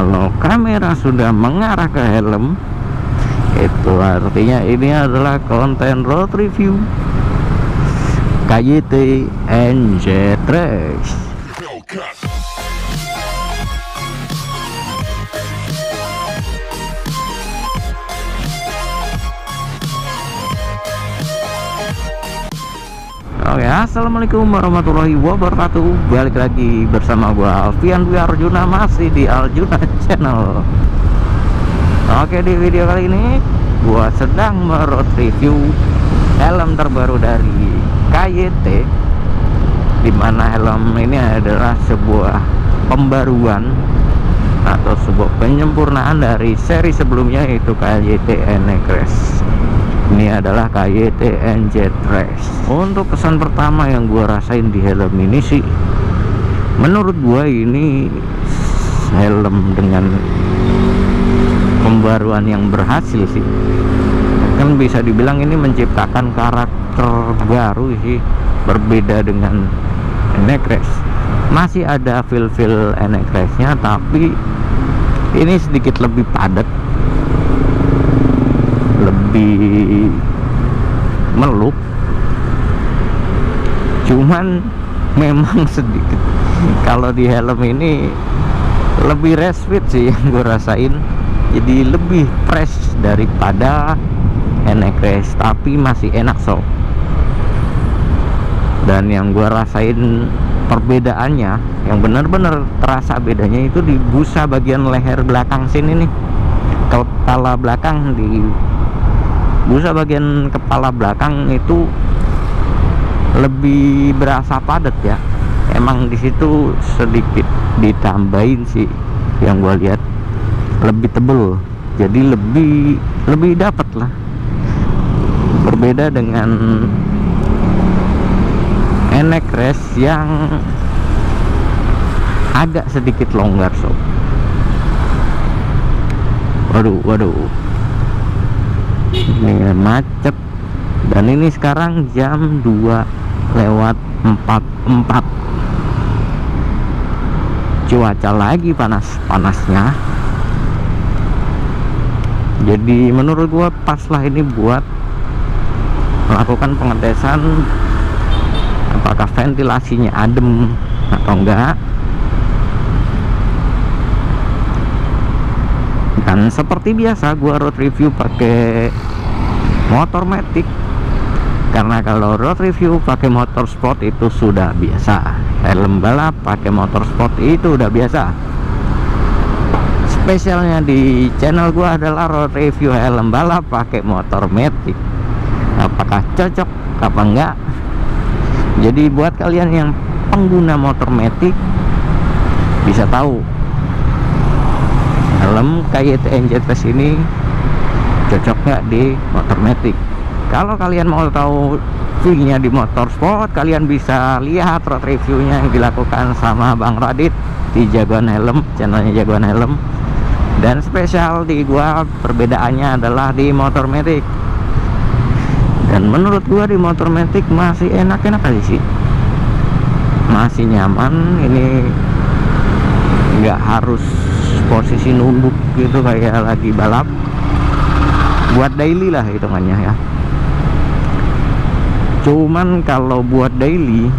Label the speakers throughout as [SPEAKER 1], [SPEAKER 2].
[SPEAKER 1] Kalau kamera sudah mengarah ke helm, itu artinya ini adalah konten road review KYT NZ Trax. Oke, assalamualaikum warahmatullahi wabarakatuh. Balik lagi bersama gua Alfian Dwi Arjuna, masih di Arjuna Channel. Oke, di video kali ini gua sedang meroad review helm terbaru dari KYT, dimana helm ini adalah sebuah pembaruan atau sebuah penyempurnaan dari seri sebelumnya, yaitu KYT NZ. Ini adalah KYT NZ Trax. Untuk kesan pertama yang gua rasain di helm ini sih, menurut gua ini helm dengan pembaruan yang berhasil sih. Kan bisa dibilang ini menciptakan karakter baru sih, berbeda dengan NZ. Masih ada feel-feel NZ-nya, tapi ini sedikit lebih padat, lebih meluk. Cuman memang sedikit kalau di helm ini lebih respit sih yang gue rasain, jadi lebih fresh daripada NX, tapi masih enak sob. Dan yang gue rasain perbedaannya, yang benar-benar terasa bedanya itu di busa bagian leher belakang sini nih, kepala belakang. Di busa bagian kepala belakang itu lebih berasa padat ya. Emang di situ sedikit ditambahin sih, yang gua lihat lebih tebel, jadi lebih dapat lah. Berbeda dengan NX yang agak sedikit longgar sob. Waduh, ini macet, dan ini sekarang jam 2:44. Cuaca lagi panas-panasnya, jadi menurut gua pas lah ini buat melakukan pengetesan apakah ventilasinya adem atau enggak. Dan seperti biasa gua road review pakai motor matic, karena kalau road review pakai motor sport itu sudah biasa. Helm balap pakai motor sport itu udah biasa. Spesialnya di channel gua adalah road review helm balap pakai motor matic. Apakah cocok apa enggak? Jadi buat kalian yang pengguna motor matic bisa tahu helm KYT NZ ini cocok nggak di motor matic. Kalau kalian mau tahu view-nya di motor sport, kalian bisa lihat road review-nya yang dilakukan sama Bang Radit di Jagoan Helm, channelnya Jagoan Helm. Dan spesial di gua perbedaannya adalah di motor matic. Dan menurut gua di motor matic masih enak-enak aja sih, masih nyaman. Ini nggak harus posisi nunduk gitu kayak lagi balap, buat daily lah hitungannya ya. Cuman kalau buat daily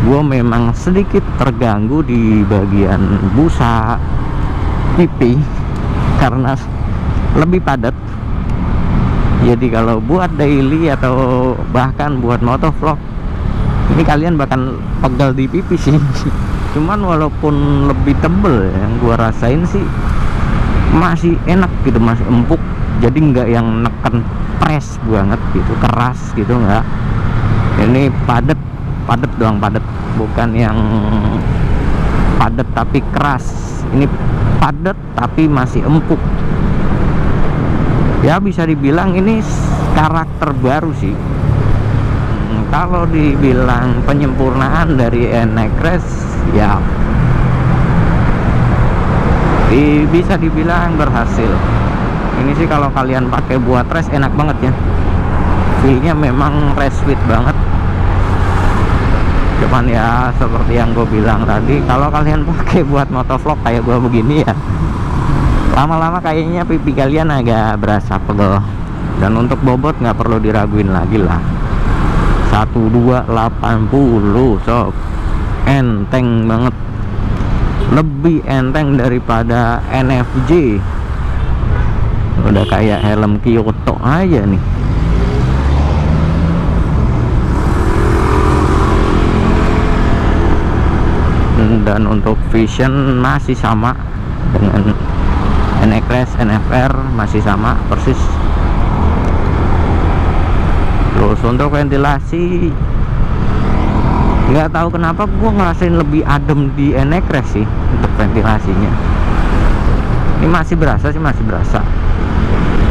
[SPEAKER 1] gua memang sedikit terganggu di bagian busa pipi karena lebih padat. Jadi kalau buat daily atau bahkan buat motovlog, ini kalian bahkan pegal di pipi sih. Cuman walaupun lebih tebel, yang gua rasain sih masih enak gitu, masih empuk. Jadi nggak yang neken press banget gitu, keras gitu, nggak. Ini padat doang, padat, bukan yang padat tapi keras. Ini padat tapi masih empuk. Ya bisa dibilang ini karakter baru sih. Kalau dibilang penyempurnaan dari NX, ya bisa dibilang berhasil. Ini sih kalau kalian pakai buat race enak banget ya. Feel-nya memang race fit banget. Cuman ya seperti yang gue bilang tadi, kalau kalian pakai buat motovlog kayak gue begini ya, lama-lama kayaknya pipi kalian agak berasa pegel. Dan untuk bobot nggak perlu diraguin lagi lah, 1280 sob, enteng banget, lebih enteng daripada NFJ. Udah kayak helm Kyoto aja nih. Dan untuk vision masih sama dengan NXRS, NFR masih sama persis. Terus untuk ventilasi, nggak tahu kenapa gue ngerasain lebih adem di NXRS sih untuk ventilasinya. Ini masih berasa sih, masih berasa,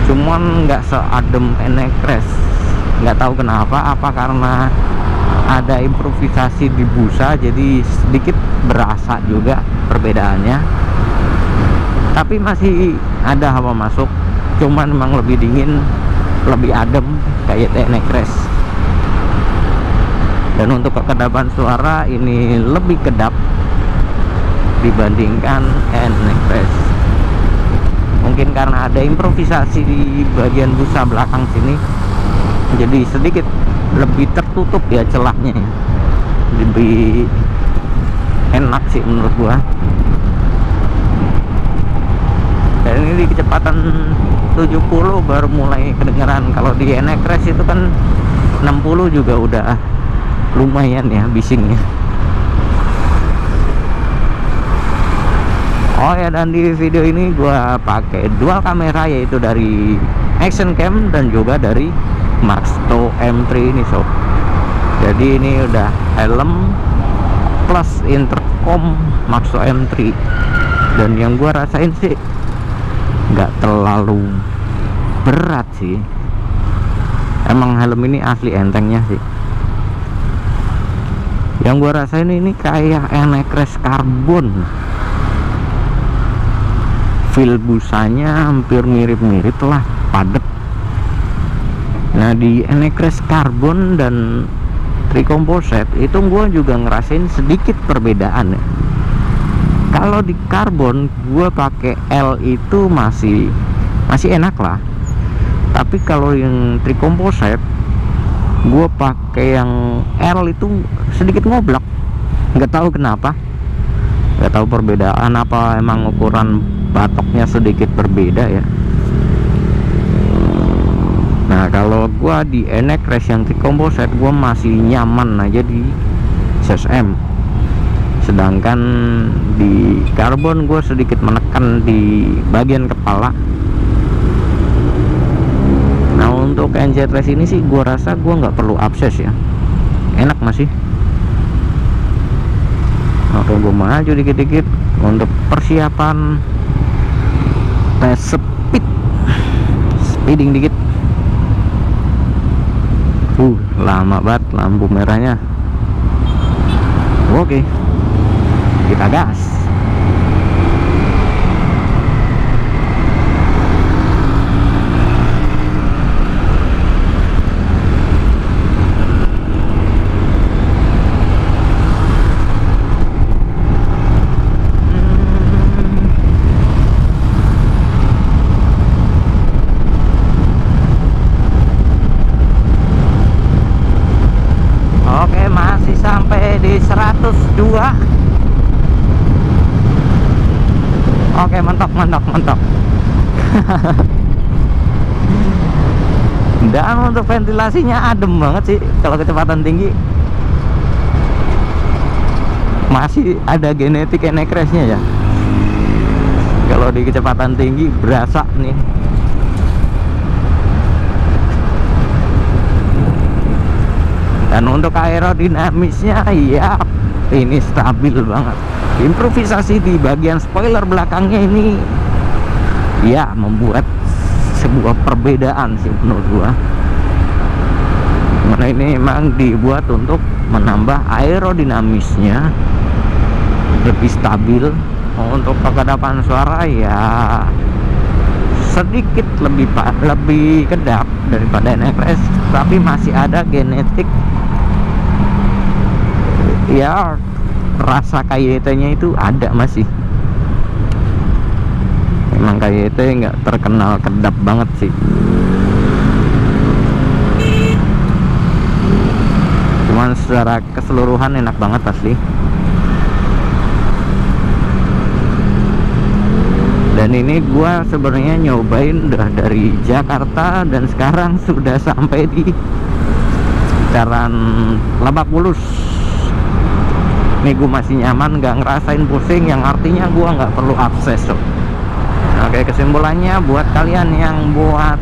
[SPEAKER 1] cuman nggak seadem NXRS. Nggak tahu kenapa, apa karena ada improvisasi di busa jadi sedikit berasa juga perbedaannya. Tapi masih ada hawa masuk, cuman memang lebih dingin, lebih adem kayak NXRS. Dan untuk kekedapan suara ini lebih kedap dibandingkan NXRS. Mungkin karena ada improvisasi di bagian busa belakang sini, jadi sedikit lebih tertutup ya celahnya, lebih enak sih menurut gua. Dan ini di kecepatan 70 baru mulai kedengeran. Kalau di NXRS itu kan 60 juga udah lumayan ya bisingnya. Oh ya, dan di video ini gua pakai dual kamera, yaitu dari action cam dan juga dari Maxto M3 ini sob. Jadi ini udah helm plus intercom Maxto M3. Dan yang gua rasain sih nggak terlalu berat sih. Emang helm ini asli entengnya sih. Yang gua rasain ini kayak NXRS karbon. Feel busanya hampir mirip-mirip lah, padet. Nah di NXRS karbon dan tricomposite itu gue juga ngerasain sedikit perbedaan ya. Kalau di karbon gue pakai L itu masih enak lah, tapi kalau yang tricomposite gue pakai yang L itu sedikit ngoblak. Nggak tahu kenapa, nggak tahu perbedaan apa, emang ukuran batoknya sedikit berbeda ya. Nah kalau gua di NXRS yang tricomposite gua masih nyaman aja di SSM, sedangkan di karbon gua sedikit menekan di bagian kepala. Nah untuk NZRS ini sih gua rasa gua nggak perlu abses ya, enak masih. Oke, gua maju dikit-dikit untuk persiapan tes speeding dikit. Lama banget lampu merahnya. Oke, kita gas. Sampai di 102. Oke, mantap. Dan untuk ventilasinya adem banget sih. Kalau kecepatan tinggi masih ada genetik NXRS-nya ya. Kalau di kecepatan tinggi berasa nih. Dan untuk aerodinamisnya ya ini stabil banget. Improvisasi di bagian spoiler belakangnya ini ya membuat sebuah perbedaan sih menurut gua. Karena ini memang dibuat untuk menambah aerodinamisnya, lebih stabil. Untuk kekedapan suara ya sedikit lebih kedap daripada NXRS, tapi masih ada genetik ya rasa KYT-nya itu ada masih. Emang KYT nggak terkenal kedap banget sih, cuman secara keseluruhan enak banget asli. Dan ini gua sebenarnya nyobain udah dari Jakarta dan sekarang sudah sampai di sekitaran Lebak Bulus. Nih gue masih nyaman, nggak ngerasain pusing, yang artinya gue nggak perlu akses. Oke, kesimpulannya buat kalian yang buat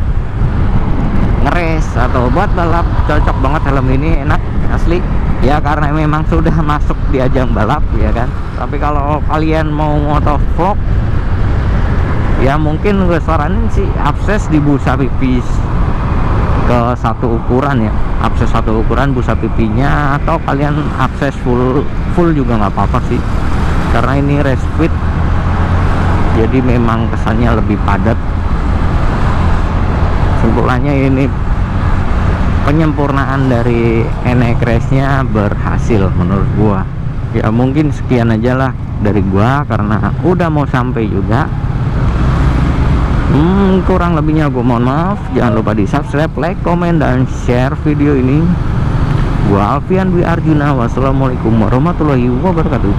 [SPEAKER 1] ngeres atau buat balap, cocok banget helm ini, enak asli ya, karena memang sudah masuk di ajang balap ya kan. Tapi kalau kalian mau motovlog ya mungkin gue saranin sih akses di busa pipis ke satu ukuran ya, akses satu ukuran busa pipinya, atau kalian akses full juga nggak apa-apa sih, karena ini race fit jadi memang kesannya lebih padat. Simpulannya ini penyempurnaan dari NX Race nya berhasil menurut gua ya. Mungkin sekian aja lah dari gua karena udah mau sampai juga. Kurang lebihnya gue mohon maaf. Jangan lupa di subscribe, like, komen, dan share video ini. Gua Alfian Dwi Arjuna, wassalamualaikum warahmatullahi wabarakatuh.